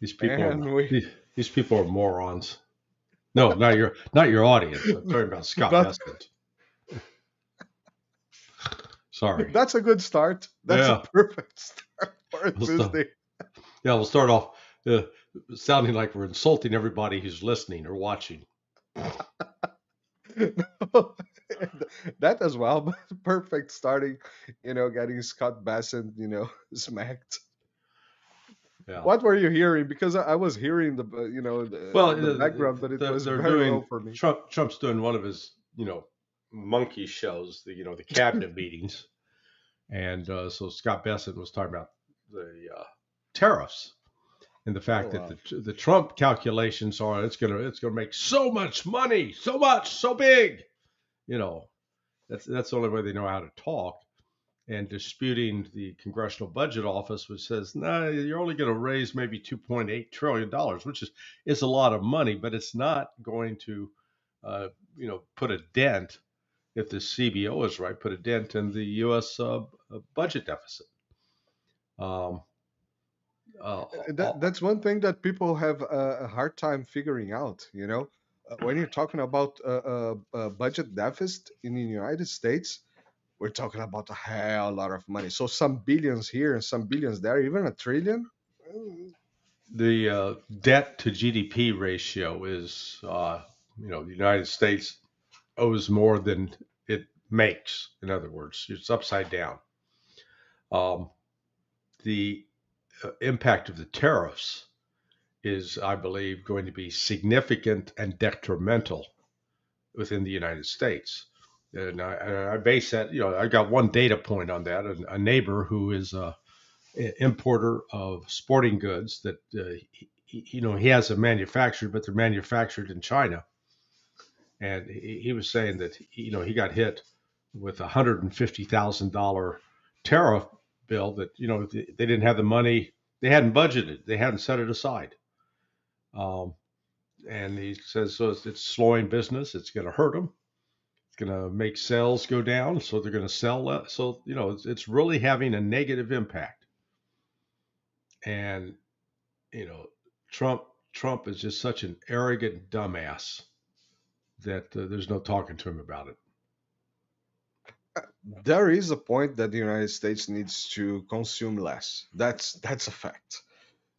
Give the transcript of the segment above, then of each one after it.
These people And are we, these people are morons. No, not your audience. I'm talking about Scott but Bessent. Sorry. that's a good start. That's a Yeah. perfect start for a We'll start, Tuesday. we'll start off sounding like we're insulting everybody who's listening or watching. That as well, but perfect starting, getting Scott Bassett, smacked. Yeah. What were you hearing? Because I was hearing Well, the background, but it was they're very low doing for me. Trump's doing one of his monkey shows, the cabinet meetings, and so Scott Bessent was talking about the tariffs and the Oh fact that wow. the Trump calculations are it's gonna make so much money, so big. You know, that's the only way they know how to talk. And disputing the Congressional Budget Office, which says, "No, you're only going to raise maybe $2.8 trillion, which is a lot of money, but it's not going to, put a dent if the CBO is right, put a dent in the U.S. Budget deficit." Um, That's one thing that people have a hard time figuring out. When you're talking about budget deficit in the United States, we're talking about a hell lot of money. So some billions here and some billions there, even a trillion. the debt to GDP ratio is, the United States owes more than it makes. In other words, it's upside down. Um, the impact of the tariffs is, I believe, going to be significant and detrimental within the United States. And I base that, I got one data point on that. A neighbor who is a importer of sporting goods that, he has them manufactured, but they're manufactured in China. And he was saying that, he got hit with $150,000 tariff bill that, they didn't have the money. They hadn't budgeted. They hadn't set it aside. Um, and he says, so it's slowing business. It's going to hurt them. It's going to make sales go down. So they're going to sell less. So, it's really having a negative impact. And, you know, Trump is just such an arrogant dumbass that there's no talking to him about it. There is a point that the United States needs to consume less. That's a fact.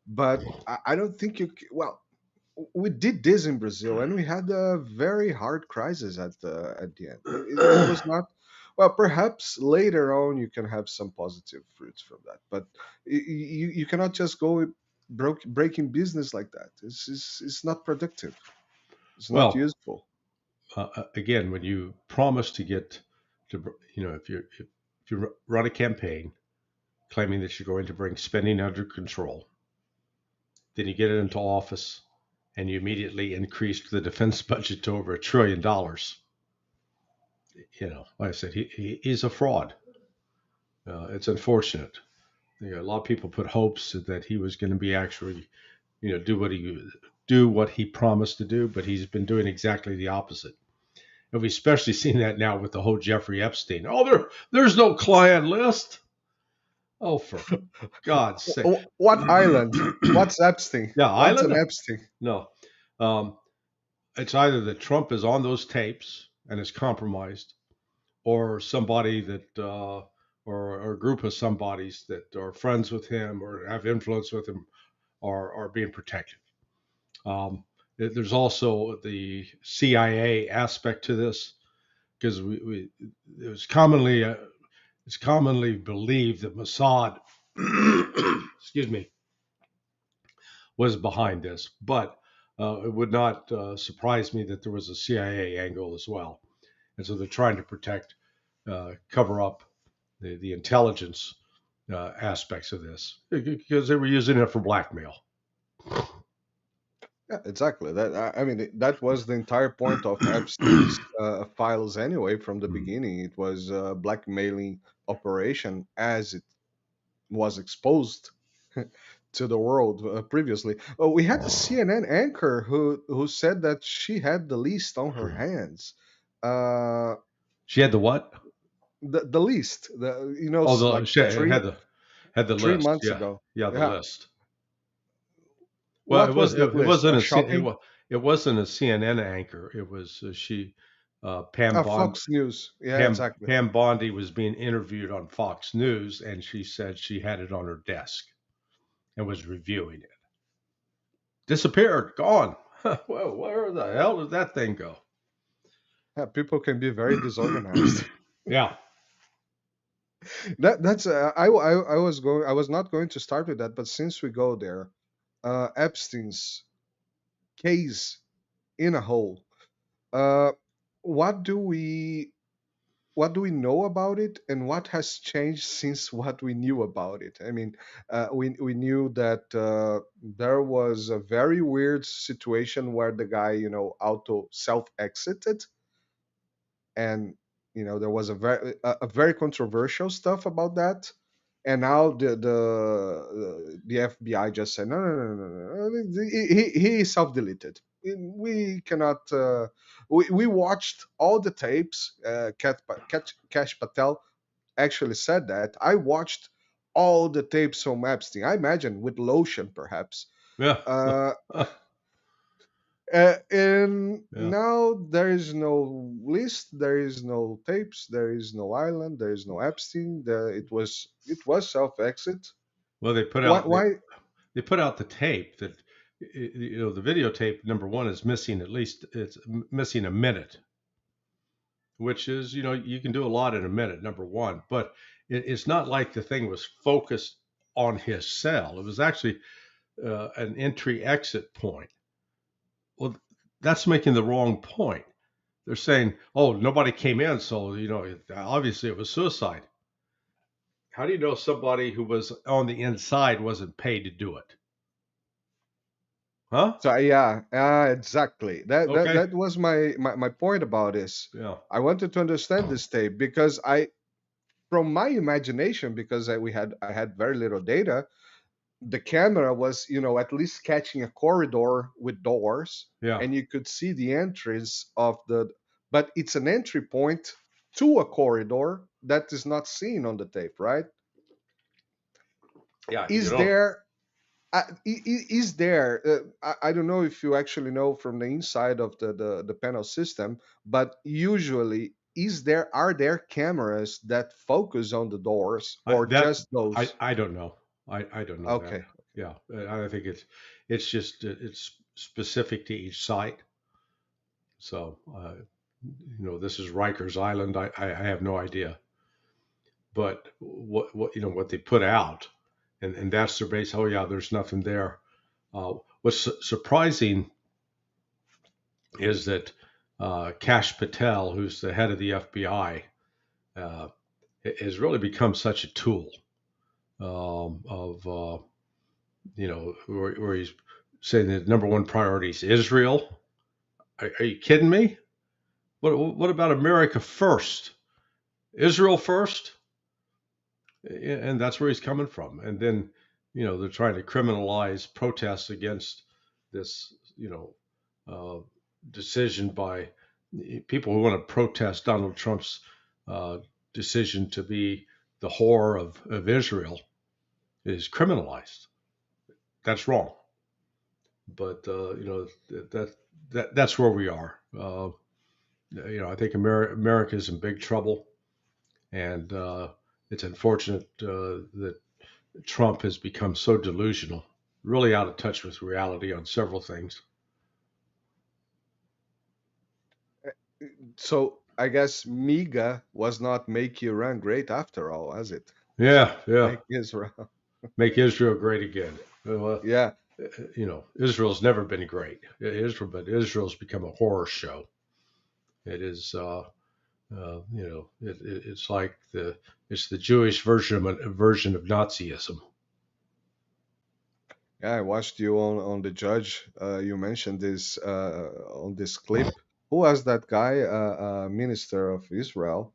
But I don't think well, we did this in Brazil, and we had a very hard crisis at the end. It was not. Well, perhaps later on you can have some positive fruits from that, but you cannot just go breaking business like that. It's not productive. It's not Well, useful. again, when you promise to get to, if you run a campaign claiming that you're going to bring spending under control, then you get it into office and you immediately increased the defense budget to over $1 trillion. Like I said, he's a fraud. It's unfortunate. A lot of people put hopes that he was going to be actually, do what he promised to do, but he's been doing exactly the opposite. And we've especially seen that now with the whole Jeffrey Epstein. Oh, there's no client list. Oh, for God's sake! What island? What's Epstein? Yeah, What's island? an Epstein? No. It's either that Trump is on those tapes and is compromised, or somebody that, or a group of somebodies that are friends with him or have influence with him, are being protected. There's also the CIA aspect to this, because it's commonly believed that Mossad, excuse me, was behind this, but it would not surprise me that there was a CIA angle as well. And so they're trying to protect, cover up the intelligence aspects of this, because they were using it for blackmail. Yeah, exactly. I mean, that was the entire point of Epstein's files anyway. From the beginning, it was a blackmailing operation, as it was exposed to the world previously. We had a CNN anchor who said that she had the list on her hands. Uh, She had the what? the list, Oh, like she three had the three list. months Yeah, ago. yeah, the Yeah, list. Well, What was that it list? wasn't Shopping? it wasn't a CNN anchor. It was Pam Bond. Fox News. Yeah, exactly. Pam Bondi was being interviewed on Fox News, and she said she had it on her desk and was reviewing it. Disappeared, gone. Well, where the hell did that thing go? Yeah, people can be very disorganized. Yeah. That's I was going. I was not going to start with that, but since we go there, Epstein's case in a whole. Uh, what do we what do we know about it, and what has changed since what we knew about it? I mean, we knew that there was a very weird situation where the guy, auto self exited, and there was a very controversial stuff about that. And now the FBI just said, no, no, no, no, no, no. He self deleted. We cannot. We watched all the tapes. Cash Patel actually said that. I watched all the tapes from Epstein. I imagine with lotion, perhaps. Yeah. Uh, and Yeah. now there is no list, there is no tapes, there is no island, there is no Epstein. It was self exit. Well, Why? Why? they put out the tape that the videotape number one is missing at least it's missing a minute, which is you can do a lot in a minute. Number one, but it's not like the thing was focused on his cell. It was actually an entry exit point. Well, that's making the wrong point. They're saying, "Oh, nobody came in, so obviously it was suicide." How do you know somebody who was on the inside wasn't paid to do it? Huh? So yeah, exactly. That Okay. was my point about this. Yeah. I wanted to understand this tape because from my imagination, because I had very little data. The camera was, at least catching a corridor with doors, Yeah. and you could see the entrance of but it's an entry point to a corridor that is not seen on the tape, right? Yeah. You Is know. there, is there, I don't know if you actually know from the inside of the panel system, but usually are there cameras that focus on the doors or just those? I don't know. I don't know that. Okay. Yeah. I think it's just it's specific to each site. So this is Rikers Island. I have no idea. But what they put out, and that's their base. Oh yeah, there's nothing there. What's surprising is that Kash Patel, who's the head of the FBI, uh, has really become such a tool of where he's saying the number one priority is Israel. Are you kidding me? What about America first? Israel first? And that's where he's coming from. And then, they're trying to criminalize protests against this, decision by people who want to protest Donald Trump's decision to be the whore of Israel is criminalized. That's wrong. But that's where we are. I think America is in big trouble, and it's unfortunate that Trump has become so delusional, really out of touch with reality on several things. So I guess MIGA was not make Iran great after all, was it? Yeah, yeah. Make Israel. Make Israel great again. Well, Yeah. Israel's never been great. But Israel's become a horror show. It is, it's like it's the Jewish version of Nazism. Yeah, I watched you on the judge. You mentioned this on this clip. Who was that guy? Minister of Israel.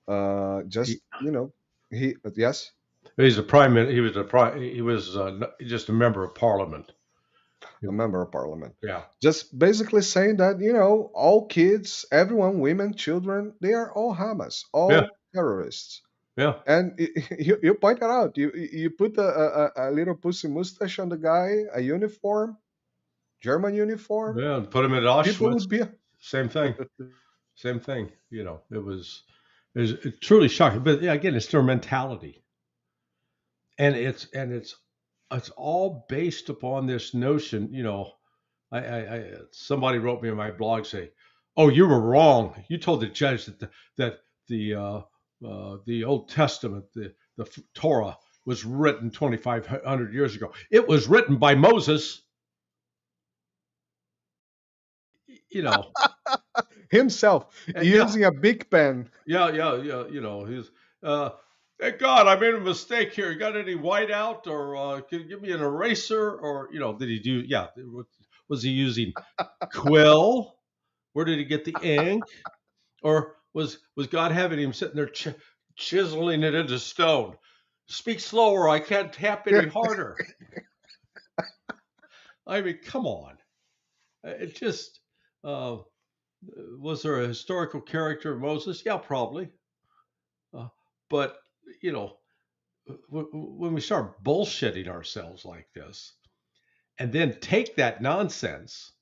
He, Just he. Yes, he's a prime. He was just a member of parliament. a member of parliament. Yeah, Just basically saying that all kids, everyone, women, children, they are all Hamas, yeah, all terrorists. yeah. And you pointed out, you put a little pussy mustache on the guy, a uniform. German uniform, Yeah, and put them at people Auschwitz. would be. Same thing. Same thing. It was truly shocking. But yeah, again, it's their mentality, and it's all based upon this notion. Somebody wrote me in my blog say, "Oh, you were wrong. You told the judge that the Old Testament, the Torah, was written 2,500 years ago. It was written by Moses." You know, Himself yeah, using a big pen. yeah. He's hey God, I made a mistake here. You got any whiteout, or can you give me an eraser, or did he do? Yeah, was he using quill? Where did he get the ink? Or was God having him sitting there chiseling it into stone? Speak slower. I can't tap any harder. I mean, come on. It just was there a historical character of Moses? Yeah, probably. But you know, when we start bullshitting ourselves like this, and then take that nonsense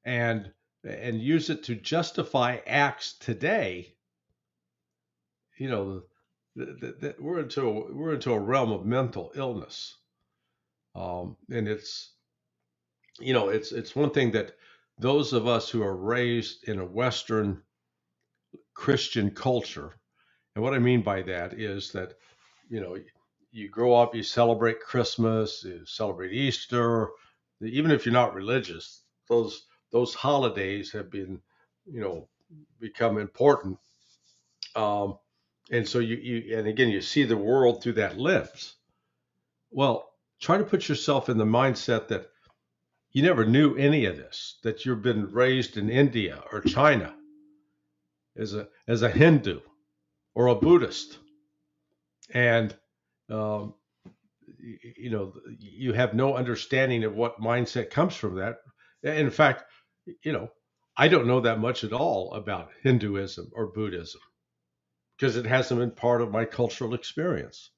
and use it to justify acts today, you know, we're into a realm of mental illness, and it's one thing that those of us who are raised in a Western Christian culture, and what I mean by that is that you know you grow up, you celebrate Christmas, you celebrate Easter, even if you're not religious, those holidays have been become important. Um, and so and again you see the world through that lens. Well, try to put yourself in the mindset that you never knew any of this, that you've been raised in India or China as a Hindu or a Buddhist, and um, you have no understanding of what mindset comes from that. In fact, you know, I don't know that much at all about Hinduism or Buddhism because it hasn't been part of my cultural experience.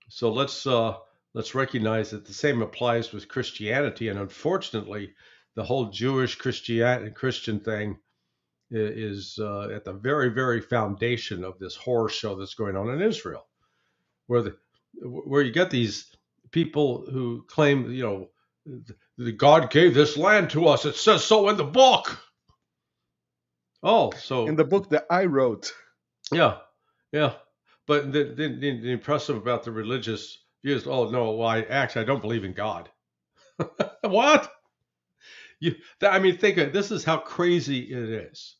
So let's recognize that the same applies with Christianity, and unfortunately, the whole Jewish Christian thing is at the very very foundation of this horror show that's going on in Israel, where you get these people who claim that God gave this land to us. It says so in the book. Oh, In so the book that I wrote. yeah, yeah. But the impressive about the religious views. Oh no, well I don't believe in God. What? I mean, think of it. This is how crazy it is.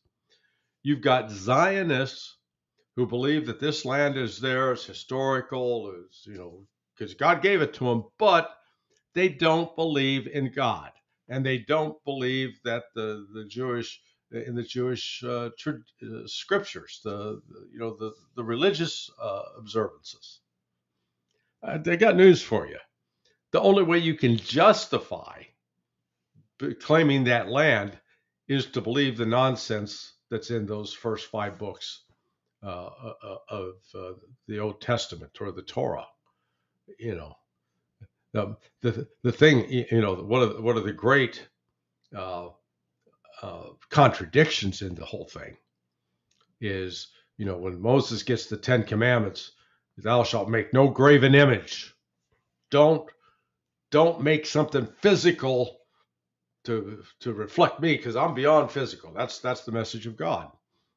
You've got Zionists who believe that this land is theirs, historical, because God gave it to them, but they don't believe in God, and they don't believe that the Jewish in the Jewish scriptures, the religious observances. They got news for you. The only way you can justify claiming that land is to believe the nonsense that's in those first 5 books of the Old Testament or the Torah. You know, the thing. One of the great uh, contradictions in the whole thing is when Moses gets the 10 Commandments, thou shalt make no graven image. Don't make something physical to reflect me because I'm beyond physical. That's the message of God,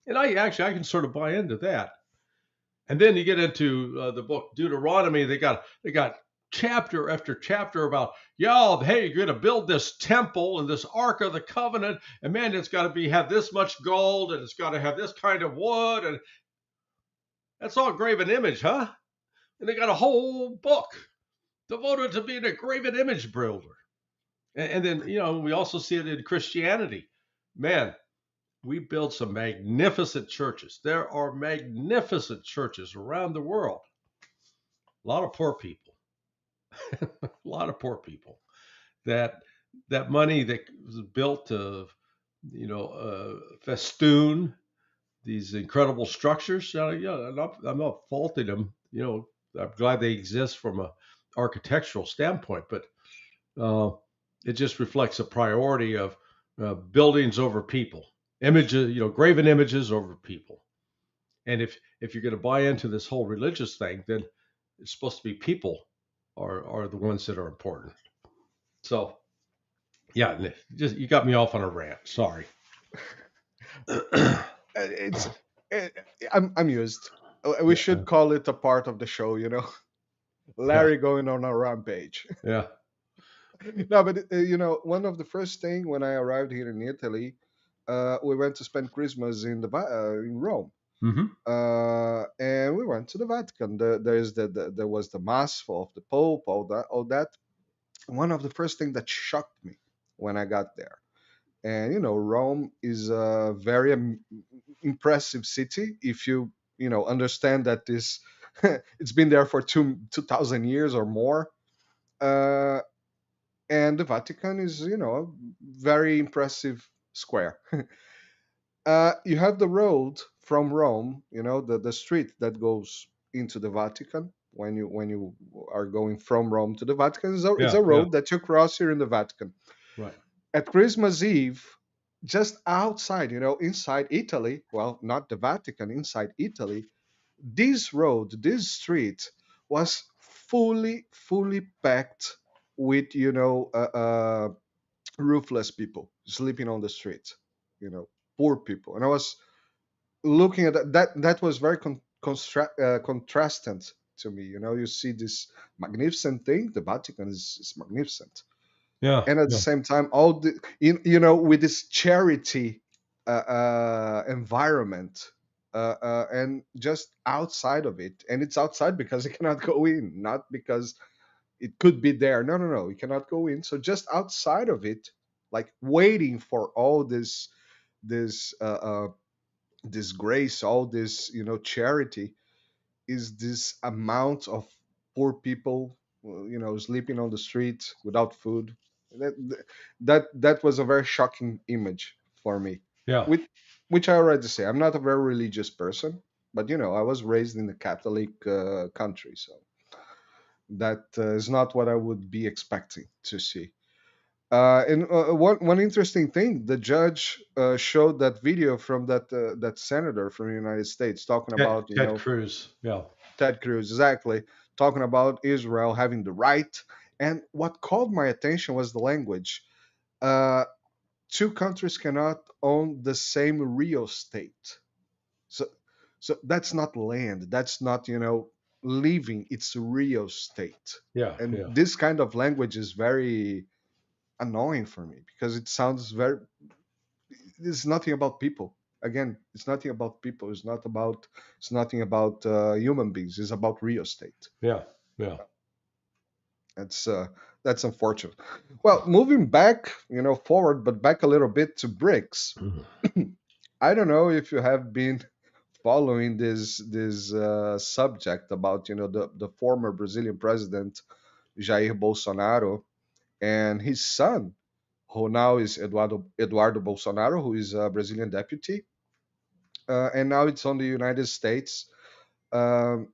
and I can sort of buy into that. And then you get into the book Deuteronomy. They got chapter after chapter about, yeah, hey, you're going to build this temple and this Ark of the Covenant, and man, it's got to have this much gold, and it's got to have this kind of wood, and that's all graven image, huh? And they got a whole book devoted to being a graven image builder. And then we also see it in Christianity. Man, we build some magnificent churches. There are magnificent churches around the world. A lot of poor people. A lot of poor people. That money that was built to, festoon these incredible structures. I'm not faulting them. I'm glad they exist from a architectural standpoint, but It just reflects a priority of buildings over people, images, graven images over people. And if you're going to buy into this whole religious thing, then it's supposed to be people are the ones that are important. So yeah, just you got me off on a rant. Sorry. It's eh, I'm used. We Yeah, should call it a part of the show, you know. yeah, Larry going on a rampage. yeah, No, but one of the first thing when I arrived here in Italy, we went to spend Christmas in Rome, hmm, and we went to the Vatican. There was the mass of the Pope, all that. One of the first thing that shocked me when I got there, and Rome is a very impressive city if you understand that this it's been there for 2,000 years or more. Uh, and the Vatican is, a very impressive square. You have the road from Rome, the street that goes into the Vatican. When you are going from Rome to the Vatican, is yeah, a yeah. road that you cross here in the Vatican. Right. At Christmas Eve, just outside, inside Italy, well, not the Vatican, inside Italy, this road, this street was fully packed with, roofless people sleeping on the street, you know, poor people. And I was looking at that was very contrasting to me. You see this magnificent thing, the Vatican is magnificent, Yeah, and at the yeah, same time, all the with this charity environment, and just outside of it, and it's outside because you cannot go in, not because it could be there. No, no, no, you cannot go in. So just outside of it, like waiting for all this this grace, all this charity, is this amount of poor people, sleeping on the street without food. That was a very shocking image for me. yeah. With which I already say, I'm not a very religious person, but I was raised in a Catholic country, so that is not what I would be expecting to see. And one interesting thing, the judge showed that video from that senator from the United States talking about Ted Cruz. Yeah, Ted Cruz, exactly, talking about Israel having the right. And what called my attention was the language. Uh, Two countries cannot own the same real estate. So, so that's not land. That's not living. It's real estate. yeah, And yeah, this kind of language is very annoying for me because it sounds very. It's nothing about people. Again, it's nothing about people. It's not about. It's nothing about human beings. It's about real estate. yeah, yeah. That's that's unfortunate. Well, moving back, forward, but back a little bit to BRICS. Mhm. I don't know if you have been following this subject about the former Brazilian president Jair Bolsonaro and his son, who now is Eduardo Bolsonaro, who is a Brazilian deputy, and now it's on the United States. Um,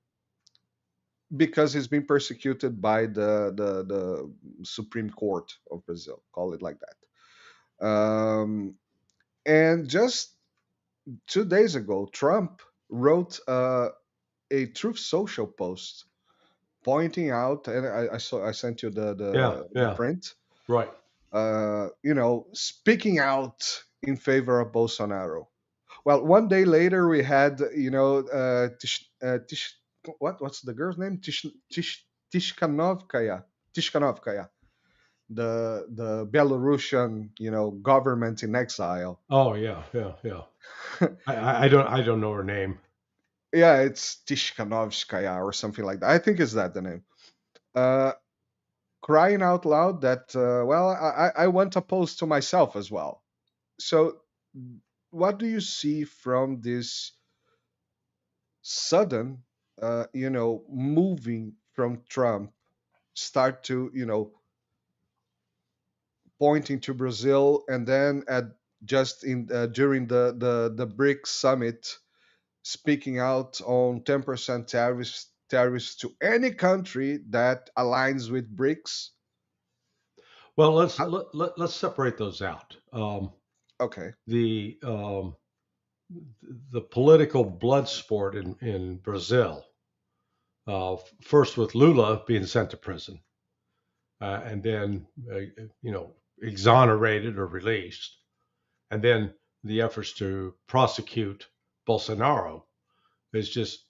because he's been persecuted by the Supreme Court of Brazil, call it like that. And just 2 days ago, Trump wrote a Truth Social post pointing out, and I sent you the Yeah, the yeah. print, Right. speaking out in favor of Bolsonaro. Well, one day later, we had what's the girl's name? Tishkanovkaya, the Belarusian government in exile. Oh, yeah, yeah, yeah. I don't know her name. Yeah, it's Tishkanovskaya or something like that. I think it's that the name. Uh, Crying out loud that well, I want a post to myself as well. So, what do you see from this sudden, moving from Trump, start to pointing to Brazil, and then at just in during the BRICS summit, speaking out on 10% tariffs to any country that aligns with BRICS. Well, How, let's separate those out. okay. The the political blood sport in Brazil, first with Lula being sent to prison, and then exonerated or released, and then the efforts to prosecute Bolsonaro is just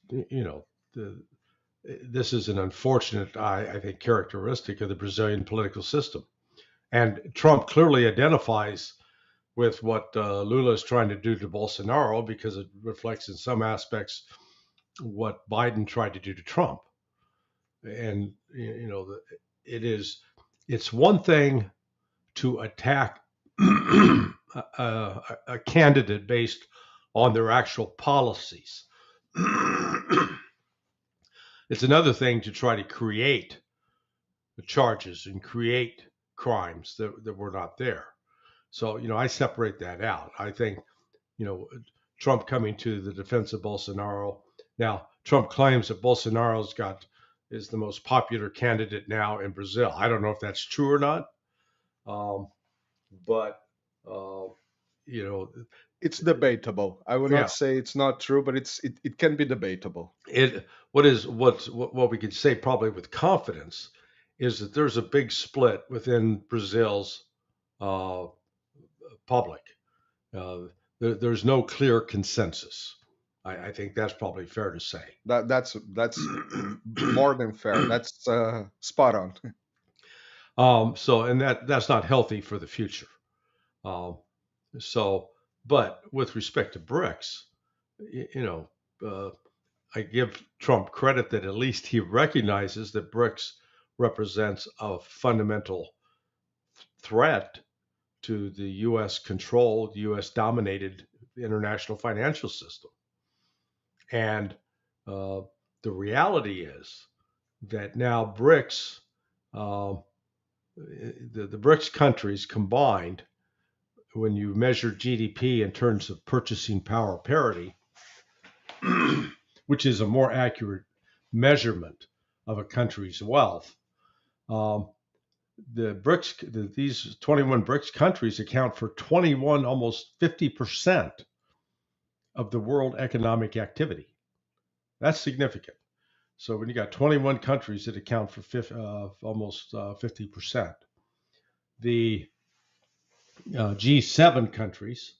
this is an unfortunate, I think, characteristic of the Brazilian political system. And Trump clearly identifies with what Lula is trying to do to Bolsonaro because it reflects in some aspects what Biden tried to do to Trump. And it's one thing to attack a candidate based on their actual policies. It's another thing to try to create the charges and create crimes that were not there. So, I separate that out. I think, you know, Trump coming to the defense of Bolsonaro. Now, Trump claims that is the most popular candidate now in Brazil. I don't know if that's true or not, but uh, you know, It's debatable. I would not yeah. say it's not true, but it can be debatable. What we could say probably with confidence is that there's a big split within Brazil's uh, public. Uh, there's no clear consensus. I think that's probably fair to say. That's more than fair. That's spot on. And that's not healthy for the future. Um, so, but with respect to BRICS, you know, I give Trump credit that at least he recognizes that BRICS represents a fundamental threat to the U.S. controlled, U.S. dominated international financial system. And uh, the reality is that now BRICS, uh, the BRICS countries combined, when you measure GDP in terms of purchasing power parity, which is a more accurate measurement of a country's wealth, um, these 21 BRICS countries account for 21, almost 50% of the world economic activity. That's significant. So when you got 21 countries that account for almost 50%, the G7 countries,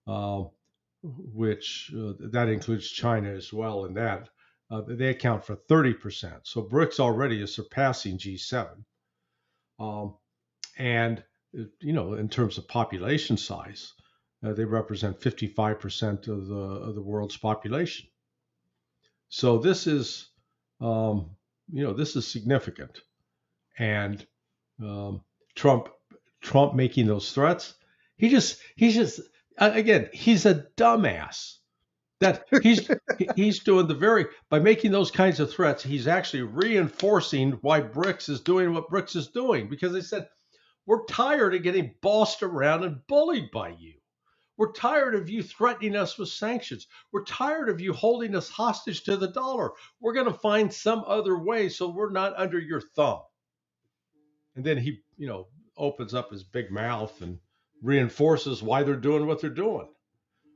uh, which that includes China as well, in that they account for 30%. So BRICS already is surpassing G7, and in terms of population size, they represent 55% of the world's population. So this is significant, and um, Trump Trump making those threats, he's just again he's a dumbass. That he's doing by making those kinds of threats, he's actually reinforcing why BRICS is doing what BRICS is doing, because they said we're tired of getting bossed around and bullied by you. We're tired of you threatening us with sanctions. We're tired of you holding us hostage to the dollar. We're going to find some other way so we're not under your thumb. And then he, opens up his big mouth and reinforces why they're doing what they're doing.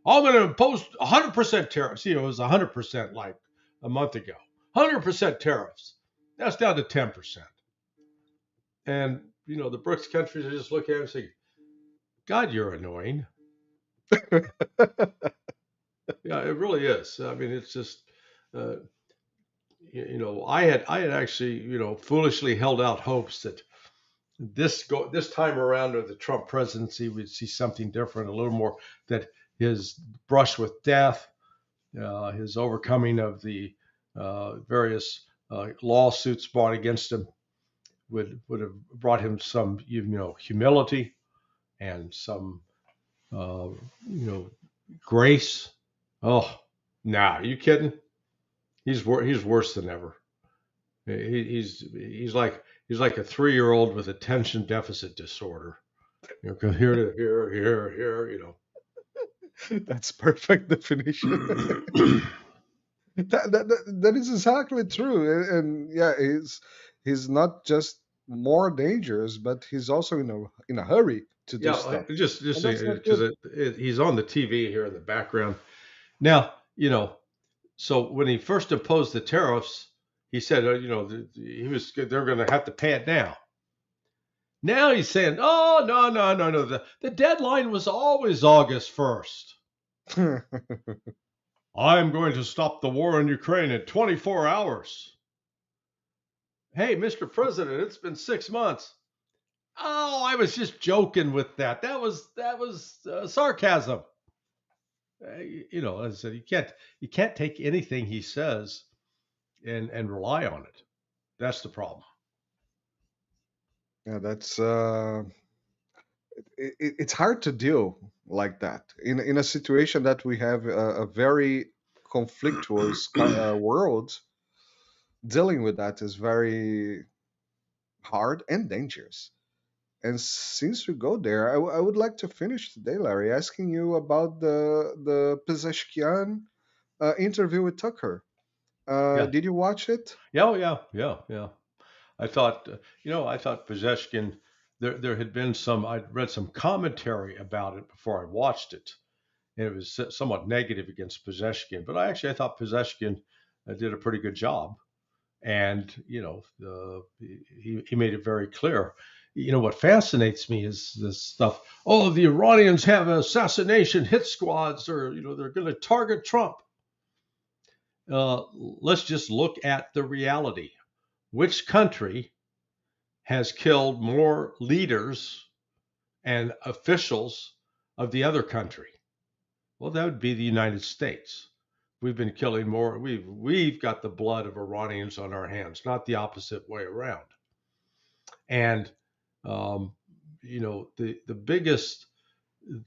I'm going to impose 100% tariffs. It was 100% like a month ago. 100% tariffs. That's down to 10%. And, the BRICS countries are just looking at him and saying, God, you're annoying. Yeah, it really is. I mean, it's just, I had actually, foolishly held out hopes that this time around with the Trump presidency, we'd see something different, a little more, that his brush with death, his overcoming of the various lawsuits brought against him would have brought him some, humility and some, grace. Oh, nah, are you kidding? He's worse than ever. He's like a 3-year-old with attention deficit disorder. Here to here. That's perfect definition. That is exactly true, and yeah, he's not just more dangerous, but he's also in a hurry to do Yeah, stuff, just and that's not because good. he's on the TV here in the background now. So when he first imposed the tariffs, he said, they're going to have to pay it now. Now he's saying, oh no, no, no, no. The deadline was always August 1st. I'm going to stop the war in Ukraine in 24 hours. Hey, Mr. President, it's been 6 months. Oh, I was just joking with that. That was sarcasm. As I said, you can't take anything he says and rely on it. That's the problem. Yeah, that's it's hard to deal like that in a situation that we have a very conflictuous world. Dealing with that is very hard and dangerous. And since we go there, I would like to finish today, Larry, asking you about the Pezeshkian interview with Tucker. Yeah. Did you watch it? Yeah. Oh, yeah. Yeah. Yeah. I thought Pezeshkian. There had been some. I'd read some commentary about it before I watched it, and it was somewhat negative against Pezeshkian. But I thought Pezeshkian did a pretty good job, and he made it very clear. What fascinates me is this stuff. Oh, the Iranians have assassination hit squads, or they're going to target Trump. Let's just look at the reality. Which country has killed more leaders and officials of the other country? Well, that would be the United States. We've been killing more. We've got the blood of Iranians on our hands, not the opposite way around. And the biggest, the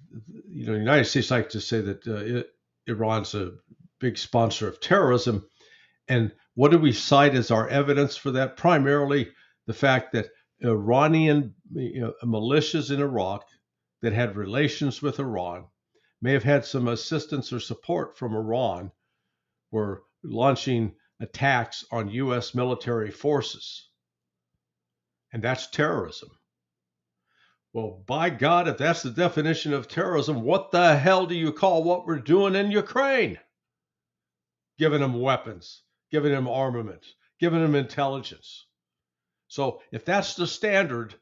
United States like to say that Iran's a big sponsor of terrorism. And what do we cite as our evidence for that? Primarily the fact that Iranian militias in Iraq that had relations with Iran may have had some assistance or support from Iran were launching attacks on U.S. military forces. And that's terrorism. Well, by God, if that's the definition of terrorism, what the hell do you call what we're doing in Ukraine? Giving them weapons, giving them armament, giving them intelligence. So if that's the standard,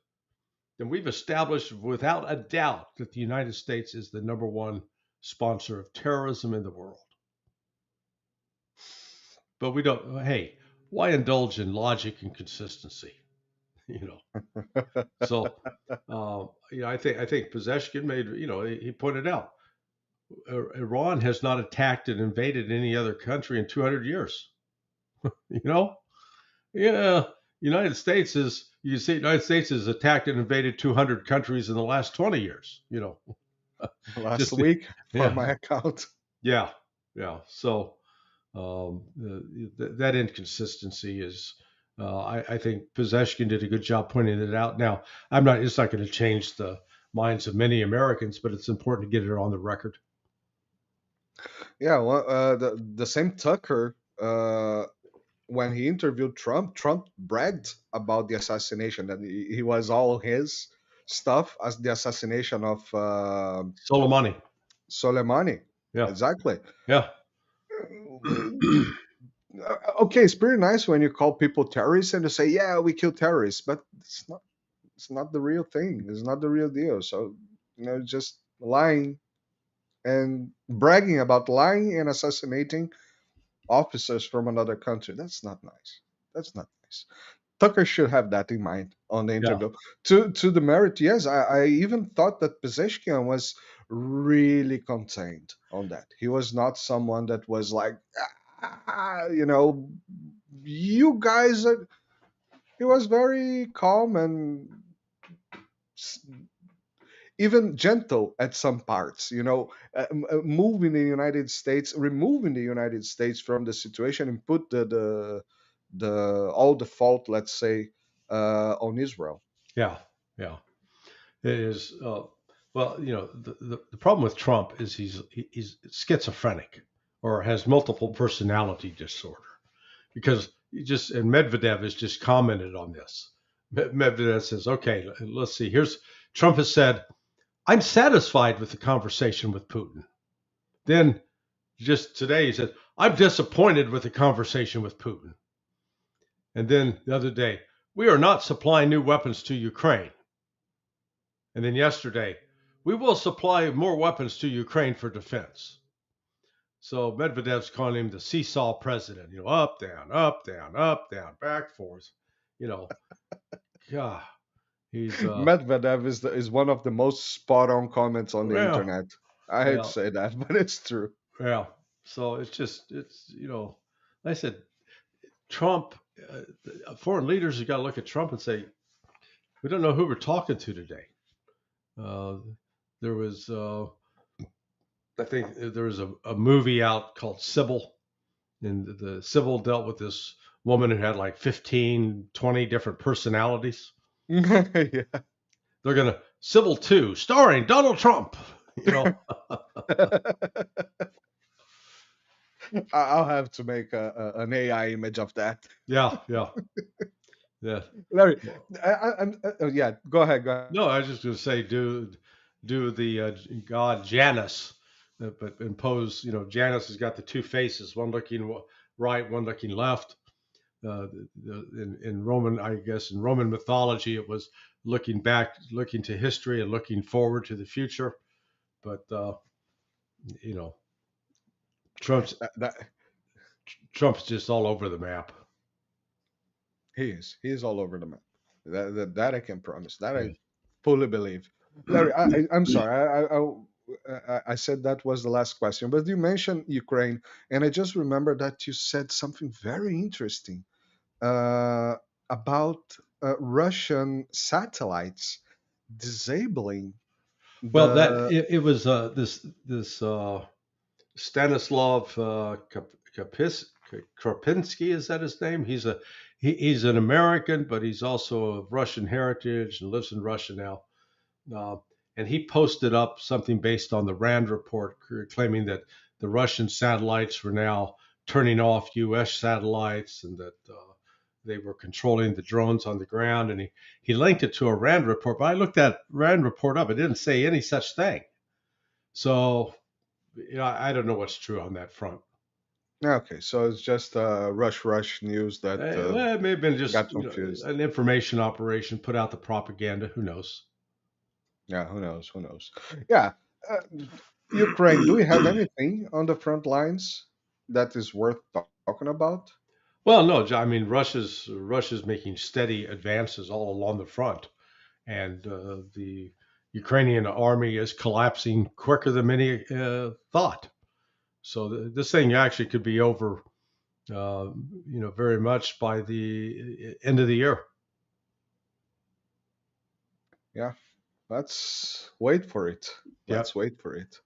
then we've established without a doubt that the United States is the number one sponsor of terrorism in the world. But we don't, hey, why indulge in logic and consistency? So, I think Pezeshkian made, he pointed out, Iran has not attacked and invaded any other country in 200 years. Yeah, United States has attacked and invaded 200 countries in the last 20 years. Last Just week for yeah, my account. yeah, yeah. So that inconsistency is, I think Pezeshkian did a good job pointing it out. Now, it's not going to change the minds of many Americans, but it's important to get it on the record. Yeah, well, the same Tucker, when he interviewed Trump bragged about the assassination, that he was all his stuff as the assassination of Soleimani. Soleimani. Yeah, Exactly. yeah, Okay, it's pretty nice when you call people terrorists and you say, "Yeah, we kill terrorists," but it's not the real thing. It's not the real deal. So just lying and bragging about lying and assassinating officers from another country. That's not nice. That's not nice. Tucker should have that in mind on the yeah, interview. To the merit, yes, I even thought that Pezeshkian was really contained on that. He was not someone that was like, you guys. He was very calm and even gentle at some parts, moving the United States, removing the United States from the situation and put the all the fault, let's say, on Israel. yeah, yeah. It is. Well, the problem with Trump is he's schizophrenic or has multiple personality disorder because and Medvedev has just commented on this. Medvedev says, okay, let's see. Trump has said, I'm satisfied with the conversation with Putin. Then just today he said, I'm disappointed with the conversation with Putin. And then the other day, we are not supplying new weapons to Ukraine. And then yesterday, we will supply more weapons to Ukraine for defense. So Medvedev's calling him the seesaw president, up, down, up, down, up, down, back, forth. God, he's Medvedev is one of the most spot on comments on the well, internet. I hate to say that, but it's true. yeah. So it's like I said, Trump, foreign leaders have got to look at Trump and say, we don't know who we're talking to today. There was, I think there was a movie out called Sybil, and the Sybil dealt with this woman who had like 15, 20 different personalities. Yeah. They're going to Sybil 2, starring Donald Trump. I'll have to make an AI image of that. Yeah. Larry, yeah, go ahead. No, I was just going to say, do the god Janus, but impose. Janus has got the two faces, one looking right, one looking left. In Roman, I guess, in Roman mythology, it was looking back, looking to history, and looking forward to the future. But Trump's just all over the map. He is all over the map. That I can promise. That I fully believe. Larry, I'm sorry. I said that was the last question, but you mentioned Ukraine, and I just remember that you said something very interesting about Russian satellites disabling. Well, that it was this Stanislav Kropinski, is that his name? He's an American, but he's also of Russian heritage and lives in Russia now. And he posted up something based on the RAND report, claiming that the Russian satellites were now turning off U.S. satellites and that they were controlling the drones on the ground. And he linked it to a RAND report, but I looked that RAND report up. It didn't say any such thing. So, I don't know what's true on that front. Okay, so it's just rush news that it may have been just got confused. An information operation, put out the propaganda. Who knows? Yeah, who knows? Yeah, Ukraine. Do we have anything on the front lines that is worth talking about? Well, no. I mean, Russia's making steady advances all along the front, and the Ukrainian army is collapsing quicker than many thought. So this thing actually could be over, very much by the end of the year. Yeah, let's wait for it. Let's wait for it.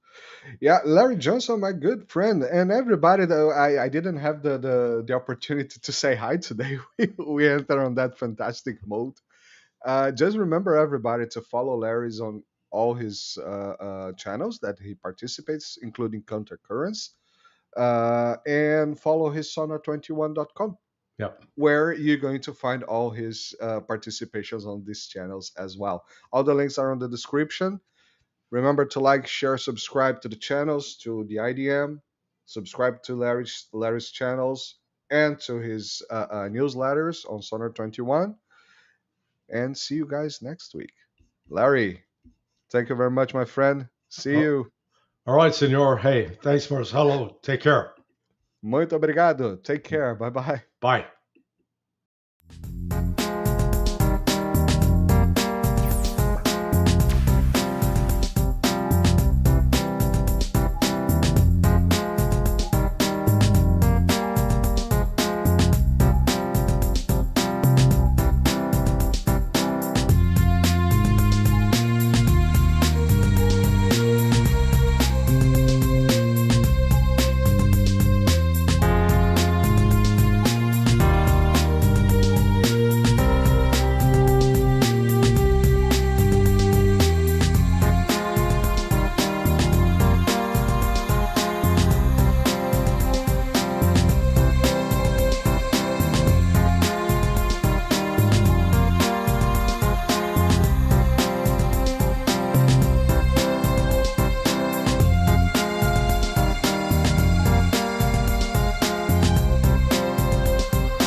Yeah, Larry Johnson, my good friend, and everybody that I didn't have the opportunity to say hi today. We enter on that fantastic mode. Just remember, everybody, to follow Larry's on all his channels that he participates, including Countercurrents, and follow his sonar21.com. Yep. Where you're going to find all his participations on these channels as well. All the links are on the description. Remember to like, share, subscribe to the channels, to the IDM, subscribe to Larry's channels, and to his newsletters on Sonar21. And see you guys next week. Larry, thank you very much, my friend. See you. All right, senor. Hey, thanks for us. Hello. Take care. Muito obrigado. Take care. Bye-bye. Bye.